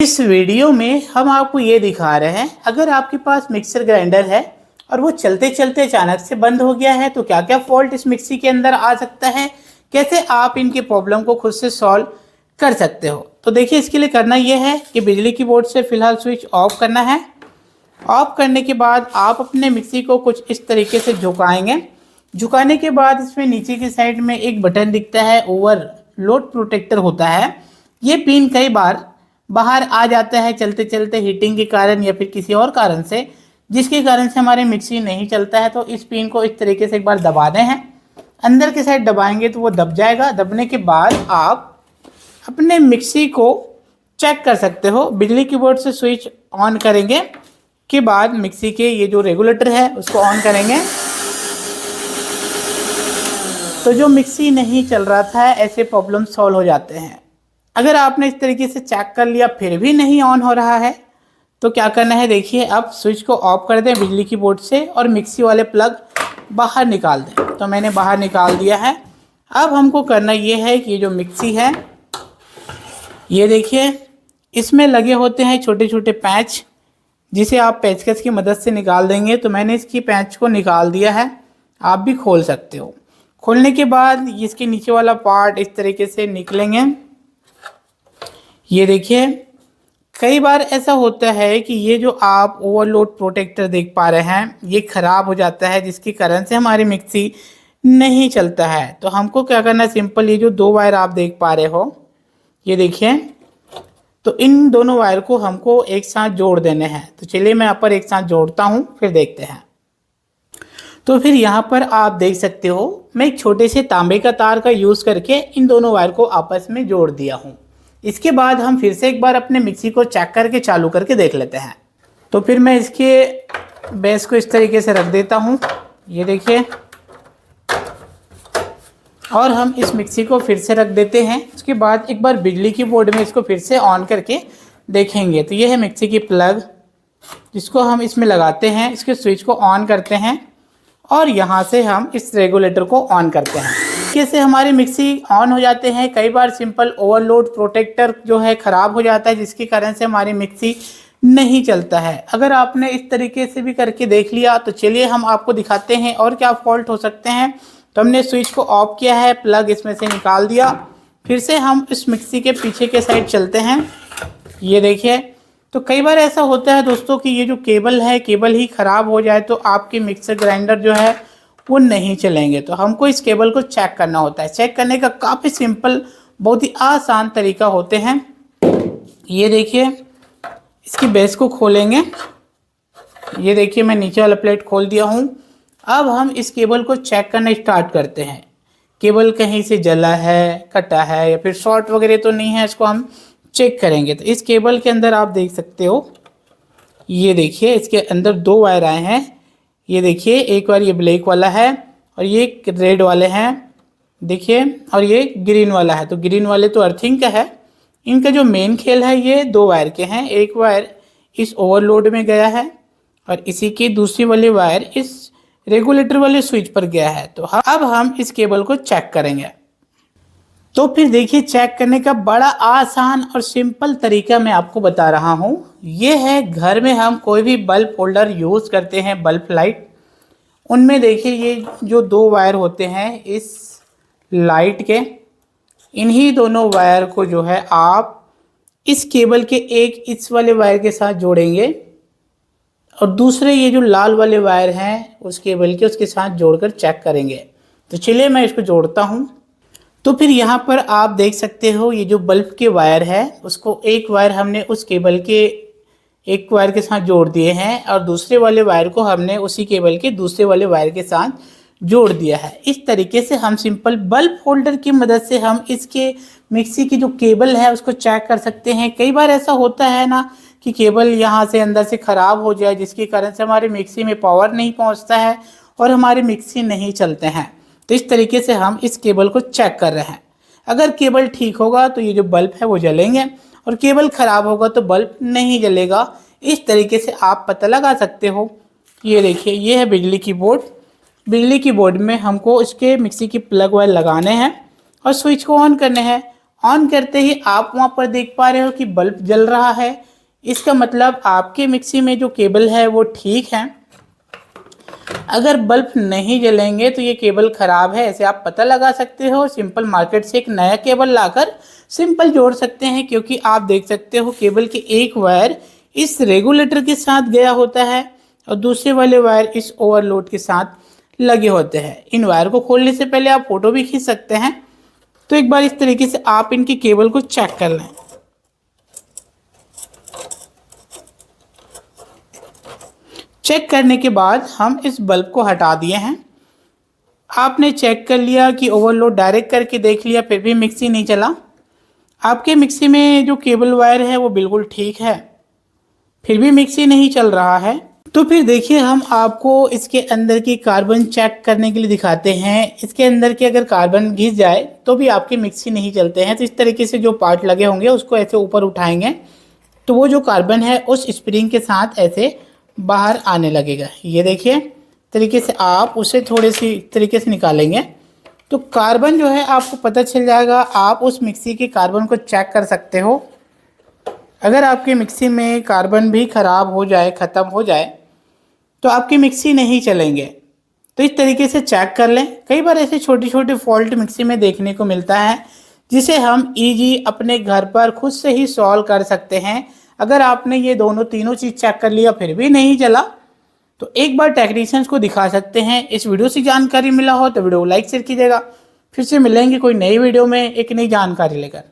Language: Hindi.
इस वीडियो में हम आपको ये दिखा रहे हैं, अगर आपके पास मिक्सर ग्राइंडर है और वो चलते चलते अचानक से बंद हो गया है तो क्या क्या फॉल्ट इस मिक्सी के अंदर आ सकता है, कैसे आप इनके प्रॉब्लम को खुद से सॉल्व कर सकते हो। तो देखिए, इसके लिए करना ये है कि बिजली की बोर्ड से फिलहाल स्विच ऑफ करना है। ऑफ करने के बाद आप अपने मिक्सी को कुछ इस तरीके से झुकाएंगे। झुकाने के बाद इसमें नीचे की साइड में एक बटन दिखता है, ओवरलोड प्रोटेक्टर होता है। ये पिन कई बार बाहर आ जाता है चलते चलते हीटिंग के कारण या फिर किसी और कारण से, जिसके कारण से हमारे मिक्सी नहीं चलता है। तो इस पिन को इस तरीके से एक बार दबाने हैं, अंदर की साइड दबाएंगे तो वो दब जाएगा। दबने के बाद आप अपने मिक्सी को चेक कर सकते हो। बिजली की बोर्ड से स्विच ऑन करेंगे के बाद मिक्सी के ये जो रेगुलेटर है उसको ऑन करेंगे तो जो मिक्सी नहीं चल रहा था, ऐसे प्रॉब्लम सॉल्व हो जाते हैं। अगर आपने इस तरीके से चेक कर लिया फिर भी नहीं ऑन हो रहा है तो क्या करना है, देखिए, अब स्विच को ऑफ कर दें बिजली की बोर्ड से और मिक्सी वाले प्लग बाहर निकाल दें। तो मैंने बाहर निकाल दिया है। अब हमको करना ये है कि ये जो मिक्सी है, ये देखिए, इसमें लगे होते हैं छोटे छोटे पैच, जिसे आप पेचकस की मदद से निकाल देंगे। तो मैंने इसकी पैच को निकाल दिया है, आप भी खोल सकते हो। खोलने के बाद इसके नीचे वाला पार्ट इस तरीके से निकलेंगे। ये देखिए, कई बार ऐसा होता है कि ये जो आप ओवरलोड प्रोटेक्टर देख पा रहे हैं ये ख़राब हो जाता है, जिसके कारण से हमारी मिक्सी नहीं चलता है। तो हमको क्या करना है, सिंपल, ये जो दो वायर आप देख पा रहे हो, ये देखिए, तो इन दोनों वायर को हमको एक साथ जोड़ देने हैं। तो चलिए मैं यहाँ पर एक साथ जोड़ता हूँ, फिर देखते हैं। तो फिर यहाँ पर आप देख सकते हो, मैं एक छोटे से तांबे का तार का यूज़ करके इन दोनों वायर को आपस में जोड़ दिया हूँ। इसके बाद हम फिर से एक बार अपने मिक्सी को चेक करके चालू करके देख लेते हैं। तो फिर मैं इसके बेस को इस तरीके से रख देता हूँ, ये देखिए, और हम इस मिक्सी को फिर से रख देते हैं। उसके बाद एक बार बिजली की बोर्ड में इसको फिर से ऑन करके देखेंगे। तो ये है मिक्सी की प्लग, जिसको हम इसमें लगाते हैं, इसके स्विच को ऑन करते हैं और यहाँ से हम इस रेगुलेटर को ऑन करते हैं। कैसे हमारी मिक्सी ऑन हो जाते हैं। कई बार सिंपल ओवरलोड प्रोटेक्टर जो है ख़राब हो जाता है, जिसके कारण से हमारी मिक्सी नहीं चलता है। अगर आपने इस तरीके से भी करके देख लिया तो चलिए हम आपको दिखाते हैं और क्या फॉल्ट हो सकते हैं। तो हमने स्विच को ऑफ किया है, प्लग इसमें से निकाल दिया। फिर से हम इस मिक्सी के पीछे के साइड चलते हैं, ये देखिए। तो कई बार ऐसा होता है दोस्तों कि ये जो केबल है, केबल ही ख़राब हो जाए तो आपकी मिक्सर ग्राइंडर जो है वो नहीं चलेंगे। तो हमको इस केबल को चेक करना होता है। चेक करने का काफ़ी सिंपल, बहुत ही आसान तरीका होते हैं। ये देखिए, इसकी बेस को खोलेंगे, ये देखिए, मैं नीचे वाला प्लेट खोल दिया हूँ। अब हम इस केबल को चेक करना स्टार्ट करते हैं। केबल कहीं से जला है, कटा है या फिर शॉर्ट वगैरह तो नहीं है, इसको हम चेक करेंगे। तो इस केबल के अंदर आप देख सकते हो, ये देखिए, इसके अंदर दो वायर आए हैं। ये देखिए, एक वायर ये ब्लैक वाला है और ये रेड वाले हैं, देखिए, और ये ग्रीन वाला है। तो ग्रीन वाले तो अर्थिंग का है। इनका जो मेन खेल है ये दो वायर के हैं। एक वायर इस ओवरलोड में गया है और इसी की दूसरी वाली वायर इस रेगुलेटर वाले स्विच पर गया है। तो अब हम इस केबल को चेक करेंगे। तो फिर देखिए, चेक करने का बड़ा आसान और सिंपल तरीका मैं आपको बता रहा हूँ। ये है, घर में हम कोई भी बल्ब होल्डर यूज़ करते हैं, बल्ब लाइट, उनमें देखिए ये जो दो वायर होते हैं इस लाइट के, इन्हीं दोनों वायर को जो है आप इस केबल के एक इस वाले वायर के साथ जोड़ेंगे और दूसरे ये जो लाल वाले वायर हैं उस केबल के उसके साथ जोड़कर चेक करेंगे। तो चलिए मैं इसको जोड़ता हूँ। तो फिर यहाँ पर आप देख सकते हो, ये जो बल्ब के वायर है उसको एक वायर हमने उस केबल के एक वायर के साथ जोड़ दिए हैं और दूसरे वाले वायर को हमने उसी केबल के दूसरे वाले वायर के साथ जोड़ दिया है। इस तरीके से हम सिंपल बल्ब होल्डर की मदद से हम इसके मिक्सी की जो केबल है उसको चेक कर सकते हैं। कई बार ऐसा होता है ना कि केबल यहाँ से अंदर से ख़राब हो जाए, जिसके कारण से हमारी मिक्सी में पावर नहीं पहुँचता है और हमारी मिक्सी नहीं चलते हैं। तो इस तरीके से हम इस केबल को चेक कर रहे हैं। अगर केबल ठीक होगा तो ये जो बल्ब है वो जलेंगे और केबल ख़राब होगा तो बल्ब नहीं जलेगा। इस तरीके से आप पता लगा सकते हो। ये देखिए, ये है बिजली की बोर्ड। बिजली की बोर्ड में हमको इसके मिक्सी की प्लग वायर लगाने हैं और स्विच को ऑन करने हैं ऑन करते ही आप वहाँ पर देख पा रहे हो कि बल्ब जल रहा है। इसका मतलब आपके मिक्सी में जो केबल है वो ठीक है। अगर बल्ब नहीं जलेंगे तो ये केबल ख़राब है, ऐसे आप पता लगा सकते हो। सिंपल मार्केट से एक नया केबल लाकर सिंपल जोड़ सकते हैं, क्योंकि आप देख सकते हो केबल के एक वायर इस रेगुलेटर के साथ गया होता है और दूसरे वाले वायर इस ओवरलोड के साथ लगे होते हैं। इन वायर को खोलने से पहले आप फोटो भी खींच सकते हैं। तो एक बार इस तरीके से आप इनकी केबल को चेक कर लें। चेक करने के बाद हम इस बल्ब को हटा दिए हैं। आपने चेक कर लिया कि ओवरलोड डायरेक्ट करके देख लिया, फिर भी मिक्सी नहीं चला। आपके मिक्सी में जो केबल वायर है वो बिल्कुल ठीक है, फिर भी मिक्सी नहीं चल रहा है। तो फिर देखिए, हम आपको इसके अंदर की कार्बन चेक करने के लिए दिखाते हैं। इसके अंदर के अगर कार्बन घिस जाए तो भी आपके मिक्सी नहीं चलते हैं। तो इस तरीके से जो पार्ट लगे होंगे उसको ऐसे ऊपर उठाएंगे तो वो जो कार्बन है उस स्प्रिंग के साथ ऐसे बाहर आने लगेगा। ये देखिए, तरीके से आप उसे थोड़े सी तरीके से निकालेंगे तो कार्बन जो है आपको पता चल जाएगा। आप उस मिक्सी के कार्बन को चेक कर सकते हो। अगर आपके मिक्सी में कार्बन भी ख़राब हो जाए, ख़त्म हो जाए, तो आपकी मिक्सी नहीं चलेंगे। तो इस तरीके से चेक कर लें। कई बार ऐसे छोटे छोटे फॉल्ट मिक्सी में देखने को मिलता है, जिसे हम इजी अपने घर पर खुद से ही सॉल्व कर सकते हैं। अगर आपने ये दोनों तीनों चीज़ चेक कर लिया फिर भी नहीं चला, तो एक बार टेक्नीशियंस को दिखा सकते हैं। इस वीडियो से जानकारी मिला हो तो वीडियो को लाइक शेयर कीजिएगा। फिर से मिलेंगे कोई नई वीडियो में एक नई जानकारी लेकर।